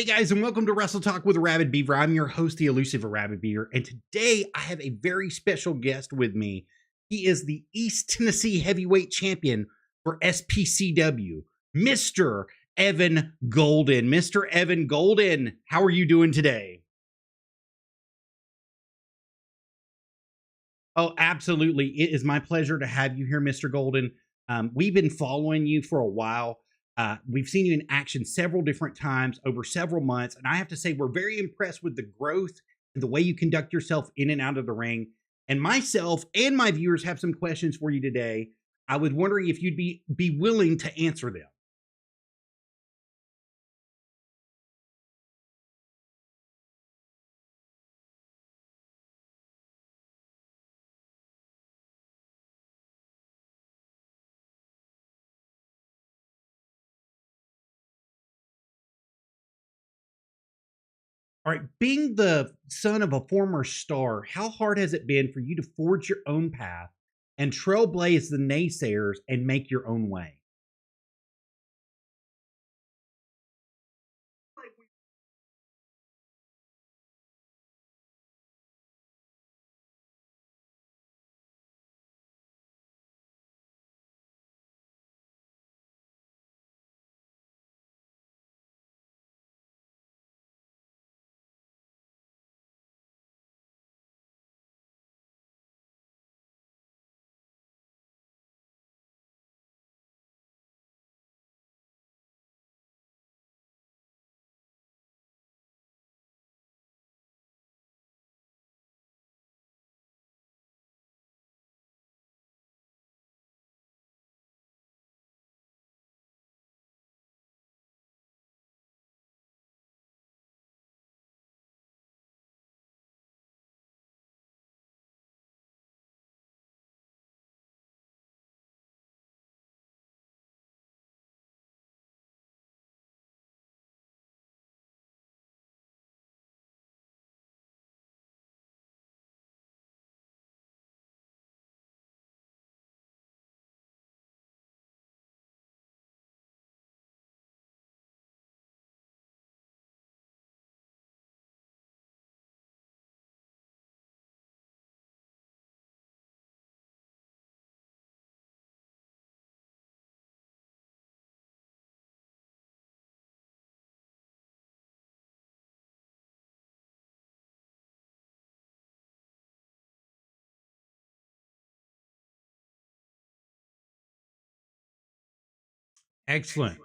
Hey guys, and welcome to Wrestle Talk with Arabbidb3aver. I'm your host, the elusive Arabbidb3aver, and today I have a very special guest with me. He is the East Tennessee Heavyweight Champion for SPCW, Mr. Evan Golden. Mr. Evan Golden, how are you doing today? Oh, absolutely. It is my pleasure to have you here, Mr. Golden. We've been following you for a while. We've seen you in action several different times over several months. And I have to say, we're very impressed with the growth and the way you conduct yourself in and out of the ring. And myself and my viewers have some questions for you today. I was wondering if you'd be willing to answer them. All right, being the son of a former star, how hard has it been for you to forge your own path and trailblaze the naysayers and make your own way? Excellent.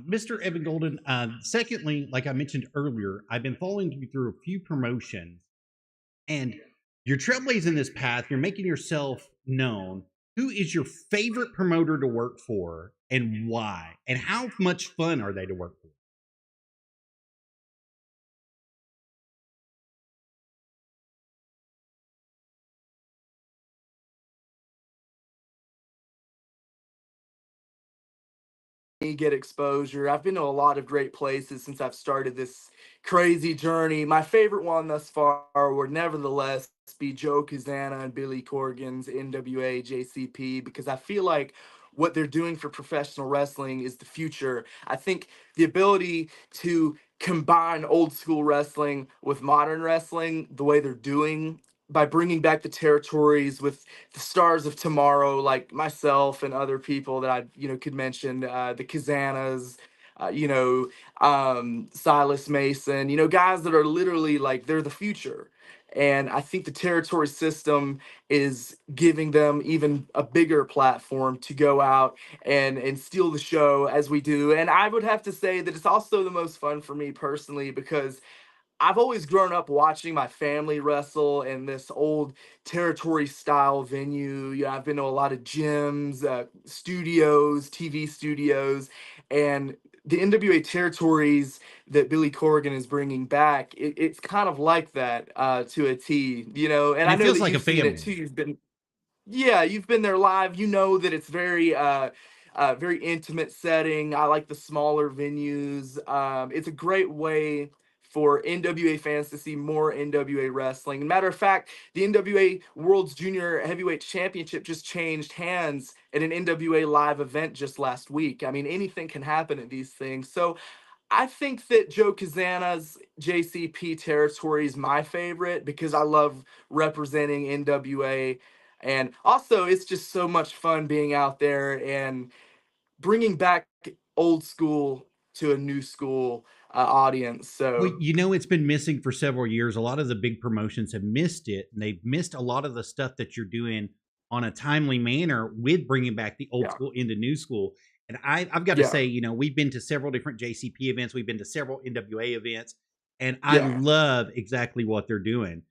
Mr. Evan Golden, secondly, like I mentioned earlier, I've been following you through a few promotions and you're trailblazing this path. You're making yourself known. Who is your favorite promoter to work for and why? And how much fun are they to work for? Get exposure. I've been to a lot of great places since I've started this crazy journey. My favorite one thus far would nevertheless be Joe Kazana and Billy Corgan's NWA JCP because I feel like what they're doing for professional wrestling is the future. I think the ability to combine old school wrestling with modern wrestling, the way they're doing by bringing back the territories with the stars of tomorrow, like myself and other people that I, could mention, the Kazanas, Silas Mason, guys that are literally like they're the future. And I think the territory system is giving them even a bigger platform to go out and steal the show as we do. And I would have to say that it's also the most fun for me personally because I've always grown up watching my family wrestle in this old territory style venue. I've been to a lot of gyms, studios, TV studios, and the NWA territories that Billy Corgan is bringing back. It's kind of like that to a T, And And I it know feels that like a you've seen it family. too. Yeah, you've been there live. You know that it's very intimate setting. I like the smaller venues. It's a great way for NWA fans to see more NWA wrestling. Matter of fact, the NWA World's Junior Heavyweight Championship just changed hands at an NWA live event just last week. I mean, anything can happen at these things. So I think that Joe Kazana's JCP territory is my favorite because I love representing NWA. And also, it's just so much fun being out there and bringing back old school to a new school audience. Well, So, it's been missing for several years. A lot of the big promotions have missed it, and they've missed a lot of the stuff that you're doing on a timely manner with bringing back the old yeah, school into new school. And I've got to yeah, say, we've been to several different JCP events, we've been to several NWA events, and I yeah, love exactly what they're doing.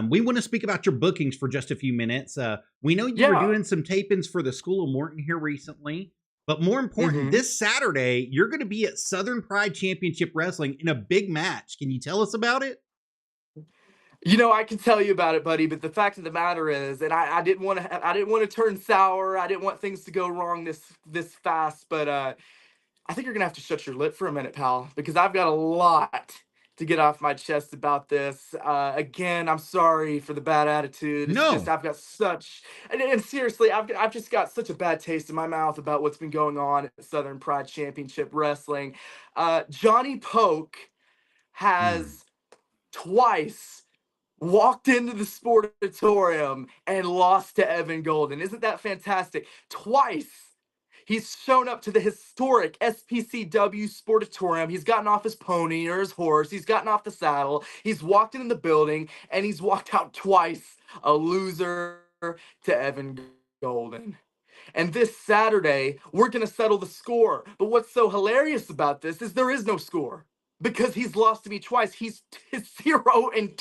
We want to speak about your bookings for just a few minutes. We know you were yeah. doing some tapings for the School of Morton here recently. But more important, hmm this Saturday, you're going to be at Southern Pride Championship Wrestling in a big match. Can you tell us about it? I can tell you about it, buddy. But the fact of the matter is, and I didn't want to, I didn't want to turn sour. I didn't want things to go wrong this fast. But I think you're gonna have to shut your lip for a minute, pal, because I've got a lot to get off my chest about this. Again, I'm sorry for the bad attitude. It's just No. I've got such, and seriously, I've just got such a bad taste in my mouth about what's been going on at Southern Pride Championship Wrestling. Johnny Poke Mm. has twice walked into the sportatorium and lost to Evan Golden. Isn't that fantastic? Twice. He's shown up to the historic SPCW Sportatorium. He's gotten off his pony or his horse. He's gotten off the saddle. He's walked in the building and he's walked out twice, a loser to Evan Golden. And this Saturday, we're going to settle the score. But what's so hilarious about this is there is no score because he's lost to me twice. He's 0-2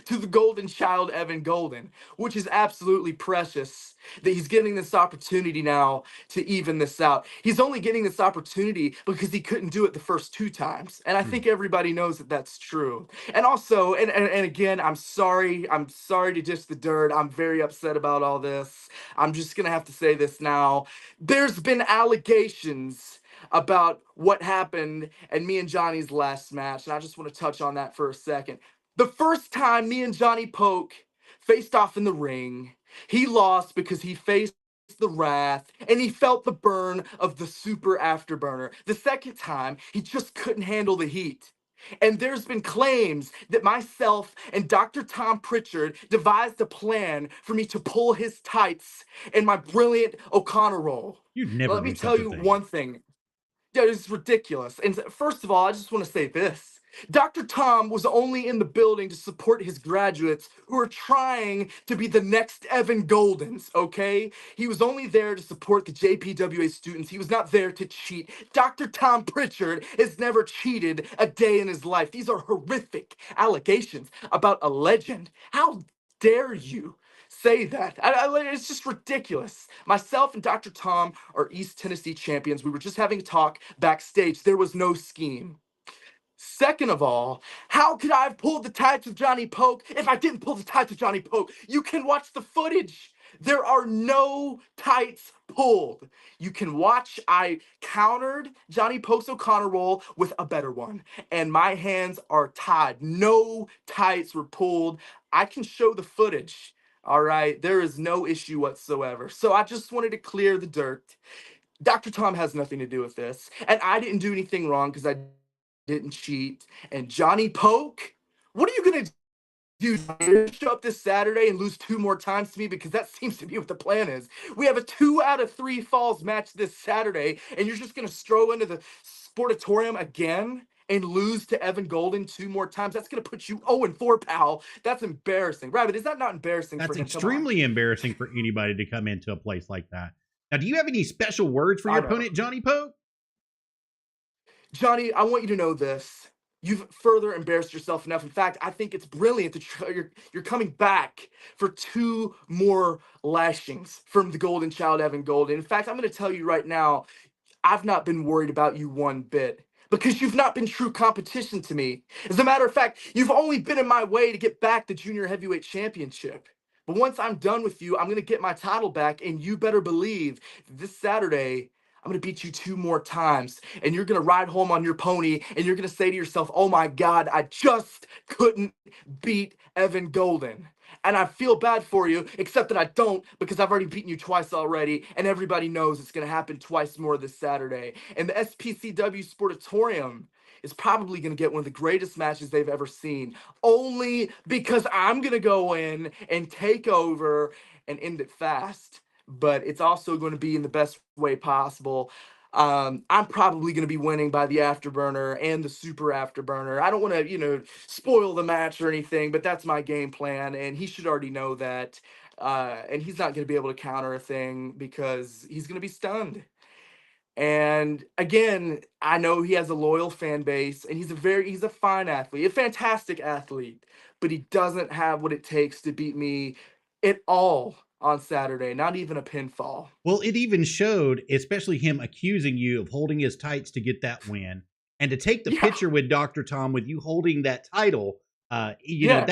to the golden child, Evan Golden, which is absolutely precious that he's getting this opportunity now to even this out. He's only getting this opportunity because he couldn't do it the first two times. And I Mm. think everybody knows that that's true. And also, and again, I'm sorry. I'm sorry to dish the dirt. I'm very upset about all this. I'm just going to have to say this now. There's been allegations about what happened in me and Johnny's last match, and I just want to touch on that for a second. The first time me and Johnny Poke faced off in the ring, he lost because he faced the wrath and he felt the burn of the super afterburner. The second time, he just couldn't handle the heat. And there's been claims that myself and Dr. Tom Pritchard devised a plan for me to pull his tights in my brilliant O'Connor role. You'd never Let me do tell such a you thing. one thing. That is ridiculous. And first of all, I just want to say this. Dr. Tom was only in the building to support his graduates who are trying to be the next Evan Goldens, okay? He was only there to support the JPWA students. He was not there to cheat. Dr. Tom Pritchard has never cheated a day in his life. These are horrific allegations about a legend. How dare you say that? It's just ridiculous. Myself and Dr. Tom are East Tennessee champions. We were just having a talk backstage. There was no scheme. Second of all, how could I have pulled the tights of Johnny Poke if I didn't pull the tights of Johnny Poke? You can watch the footage. There are no tights pulled. You can watch. I countered Johnny Poke's O'Connor roll with a better one, and my hands are tied. No tights were pulled. I can show the footage. All right, there is no issue whatsoever. So I just wanted to clear the dirt. Dr. Tom has nothing to do with this, and I didn't do anything wrong because I didn't cheat. And Johnny Poke, what are you gonna do? Show up this Saturday and lose two more times to me because that seems to be what the plan is. We have a 2 out of 3 falls match this Saturday, and you're just gonna stroll into the sportatorium again and lose to Evan Golden 2 more times. That's gonna put you 0-4, pal. That's embarrassing. Rabbit, is that not embarrassing for That's him? Come on. extremely embarrassing for anybody to come into a place like that. Now, do you have any special words for I your know. opponent, Johnny Pope? Johnny, I want you to know this. You've further embarrassed yourself enough. In fact, I think it's brilliant that you're coming back for 2 more lashings from the Golden Child, Evan Golden. In fact, I'm going to tell you right now, I've not been worried about you one bit because you've not been true competition to me. As a matter of fact, you've only been in my way to get back the Junior Heavyweight Championship. But once I'm done with you, I'm going to get my title back, and you better believe this Saturday, I'm going to beat you 2 more times, and you're going to ride home on your pony, and you're going to say to yourself, oh my God, I just couldn't beat Evan Golden. And I feel bad for you, except that I don't because I've already beaten you twice already, and everybody knows it's going to happen twice more this Saturday. And the SPCW Sportatorium is probably going to get one of the greatest matches they've ever seen, only because I'm going to go in and take over and end it fast. But it's also going to be in the best way possible. I'm probably going to be winning by the afterburner and the super afterburner. I don't want to, spoil the match or anything, but that's my game plan, and he should already know that. And he's not going to be able to counter a thing because he's going to be stunned. And again, I know he has a loyal fan base, and he's a fine athlete, a fantastic athlete, but he doesn't have what it takes to beat me at all on Saturday, not even a pinfall. Well, it even showed, especially him accusing you of holding his tights to get that win, and to take the Yeah. picture with Dr. Tom with you holding that title. Yes.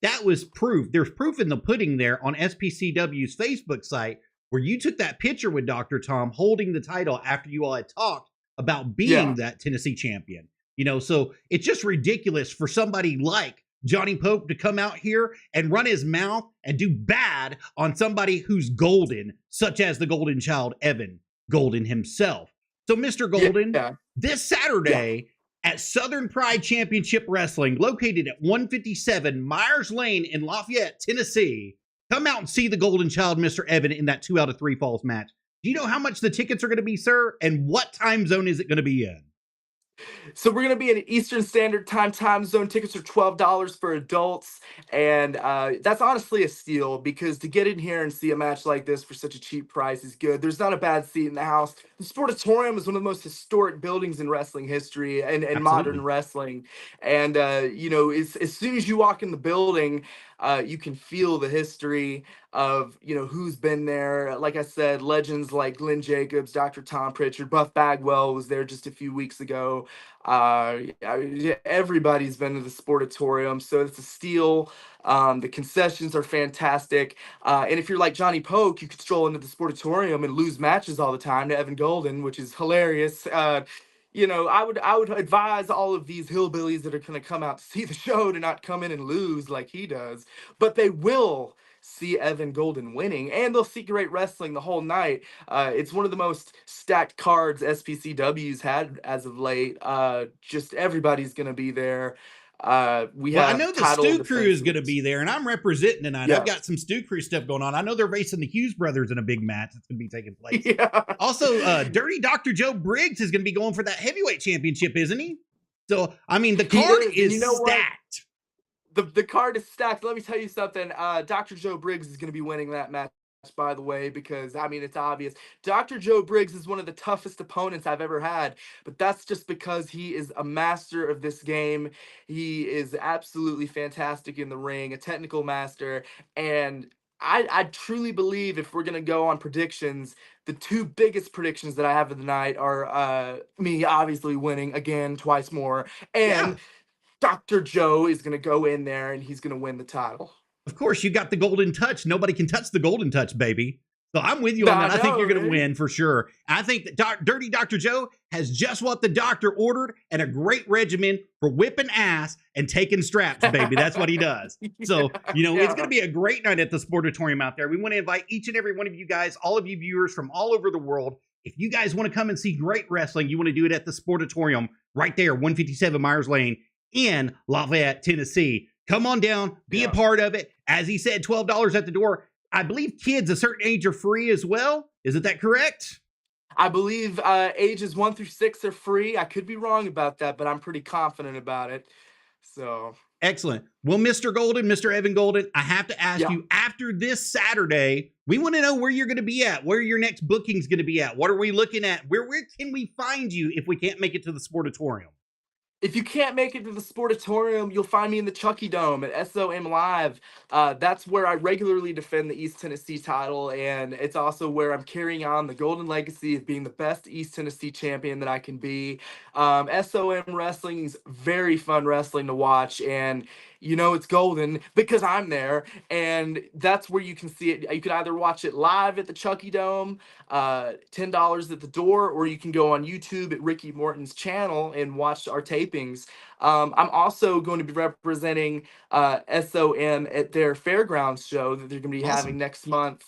That was proof. There's proof in the pudding there on SPCW's Facebook site where you took that picture with Dr. Tom holding the title after you all had talked about being Yeah. that Tennessee champion. So it's just ridiculous for somebody like Johnny Pope to come out here and run his mouth and do bad on somebody who's golden, such as the golden child, Evan Golden himself. So, Mr. Golden, Yeah. this Saturday at Southern Pride Championship Wrestling, located at 157 Myers Lane in Lafayette, Tennessee, come out and see the golden child, Mr. Evan, in that 2 out of 3 falls match. Do you know how much the tickets are going to be, sir? And what time zone is it going to be in? So we're going to be in Eastern Standard time zone. Tickets are $12 for adults, and that's honestly a steal, because to get in here and see a match like this for such a cheap price is good. There's not a bad seat in the house. The Sportatorium is one of the most historic buildings in wrestling history and modern wrestling. And as soon as you walk in the building, you can feel the history of who's been there. Like I said, legends like Glenn Jacobs, Dr. Tom Pritchard, Buff Bagwell was there just a few weeks ago. Everybody's been to the Sportatorium, so it's a steal. The concessions are fantastic, and if you're like Johnny Poke, you could stroll into the Sportatorium and lose matches all the time to Evan Golden, which is hilarious. I would advise all of these hillbillies that are going to come out to see the show to not come in and lose like he does, but they will see Evan Golden winning, and they'll see great wrestling the whole night. It's one of the most stacked cards SPCW's had as of late. Just everybody's going to be there. We Well, I have know the title Stu Crew is going to defenses. be there, and I'm representing tonight. I've Yes. got some Stu Crew stuff going on. I know they're racing the Hughes brothers in a big match that's going to be taking place. Yeah. Also, Dirty Dr. Joe Briggs is going to be going for that heavyweight championship, isn't he? So, I mean, the card is You know what? stacked. The card is stacked. Let me tell you something. Dr. Joe Briggs is going to be winning that match, by the way, because I mean, it's obvious. Dr. Joe Briggs is one of the toughest opponents I've ever had, but that's just because he is a master of this game. He is absolutely fantastic in the ring, a technical master, and I truly believe, if we're gonna go on predictions, the two biggest predictions that I have of the night are me obviously winning again twice more, and Yeah. Dr. Joe is going to go in there and he's going to win the title. Of course, you got the golden touch. Nobody can touch the golden touch, baby. So I'm with you on that. I think you're going to win for sure. I think that Dirty Dr. Joe has just what the doctor ordered, and a great regimen for whipping ass and taking straps, baby. That's what he does. So, it's going to be a great night at the Sportatorium out there. We want to invite each and every one of you guys, all of you viewers from all over the world. If you guys want to come and see great wrestling, you want to do it at the Sportatorium right there, 157 Myers Lane in Lafayette, Tennessee. Come on down, be a part of it. As he said, $12 at the door. I believe kids a certain age are free as well. Isn't that correct? I believe ages 1 through 6 are free. I could be wrong about that, but I'm pretty confident about it. So excellent. Well, Mr. Golden, Mr. Evan Golden, I have to ask you, after this Saturday, we want to know where you're going to be at, where your next booking is going to be at. What are we looking at? Where can we find you if we can't make it to the Sportatorium? If you can't make it to the Sportatorium, you'll find me in the Chucky Dome at SOM Live. That's where I regularly defend the East Tennessee title, and it's also where I'm carrying on the golden legacy of being the best East Tennessee champion that I can be. SOM wrestling is very fun wrestling to watch, and it's golden because I'm there, and that's where you can see it. You can either watch it live at the Chucky Dome, $10 at the door, or you can go on YouTube at Ricky Morton's channel and watch our tapings. I'm also going to be representing SOM at their fairgrounds show that they're going to be having next month.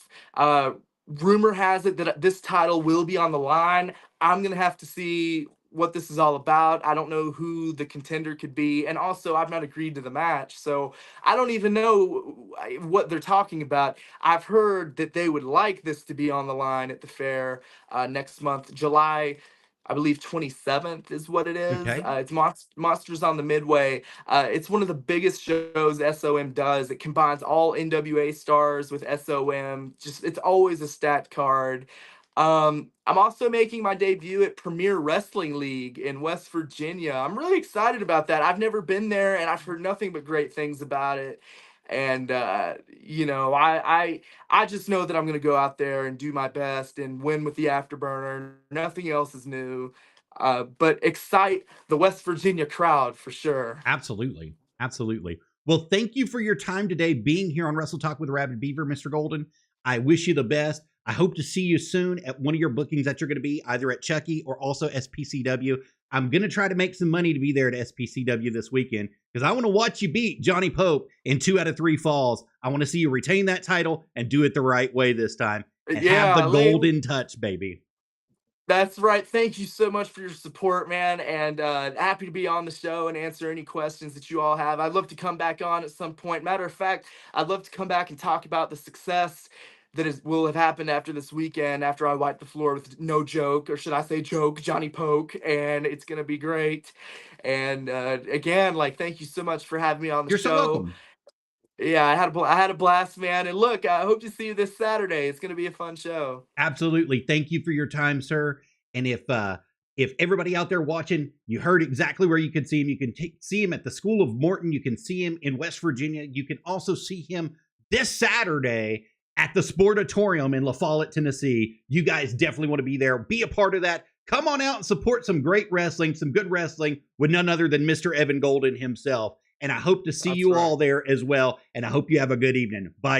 Rumor has it that this title will be on the line. I'm going to have to see what this is all about. I don't know who the contender could be, and also I've not agreed to the match, so I don't even know what they're talking about. I've heard that they would like this to be on the line at the fair next month, July. I believe 27th is what it is. Okay. It's Monsters on the Midway. It's one of the biggest shows SOM does. It combines all NWA stars with SOM. Just it's always a stacked card. I'm also making my debut at Premier Wrestling League in West Virginia. I'm really excited about that. I've never been there, and I've heard nothing but great things about it. And you know, I just know that I'm gonna go out there and do my best and win with the afterburner. Nothing else is new. But excite the West Virginia crowd for sure. Absolutely. Absolutely. Well, thank you for your time today being here on Wrestle Talk with Arabbidb3aver, Mr. Golden. I wish you the best. I hope to see you soon at one of your bookings that you're going to be either at Chucky or also SPCW. I'm going to try to make some money to be there at SPCW this weekend because I want to watch you beat Johnny Pope in 2 out of 3 falls. I want to see you retain that title and do it the right way this time and have the golden touch, baby. That's right. Thank you so much for your support, man. And happy to be on the show and answer any questions that you all have. I'd love to come back on at some point. Matter of fact, I'd love to come back and talk about the success that will have happened after this weekend, after I wipe the floor with no joke, or should I say joke, Johnny Poke. And it's going to be great. And again, like, thank you so much for having me on the You're show. so welcome. Yeah, I had a blast, man. And look, I hope to see you this Saturday. It's going to be a fun show. Absolutely. Thank you for your time, sir. And if everybody out there watching, you heard exactly where you can see him. You can see him at the School of Morton. You can see him in West Virginia. You can also see him this Saturday at the Sportatorium in La Follette, Tennessee. You guys definitely want to be there. Be a part of that. Come on out and support some great wrestling, some good wrestling with none other than Mr. Evan Golden himself. And I hope to see you all there as well. And I hope you have a good evening. Bye, guys.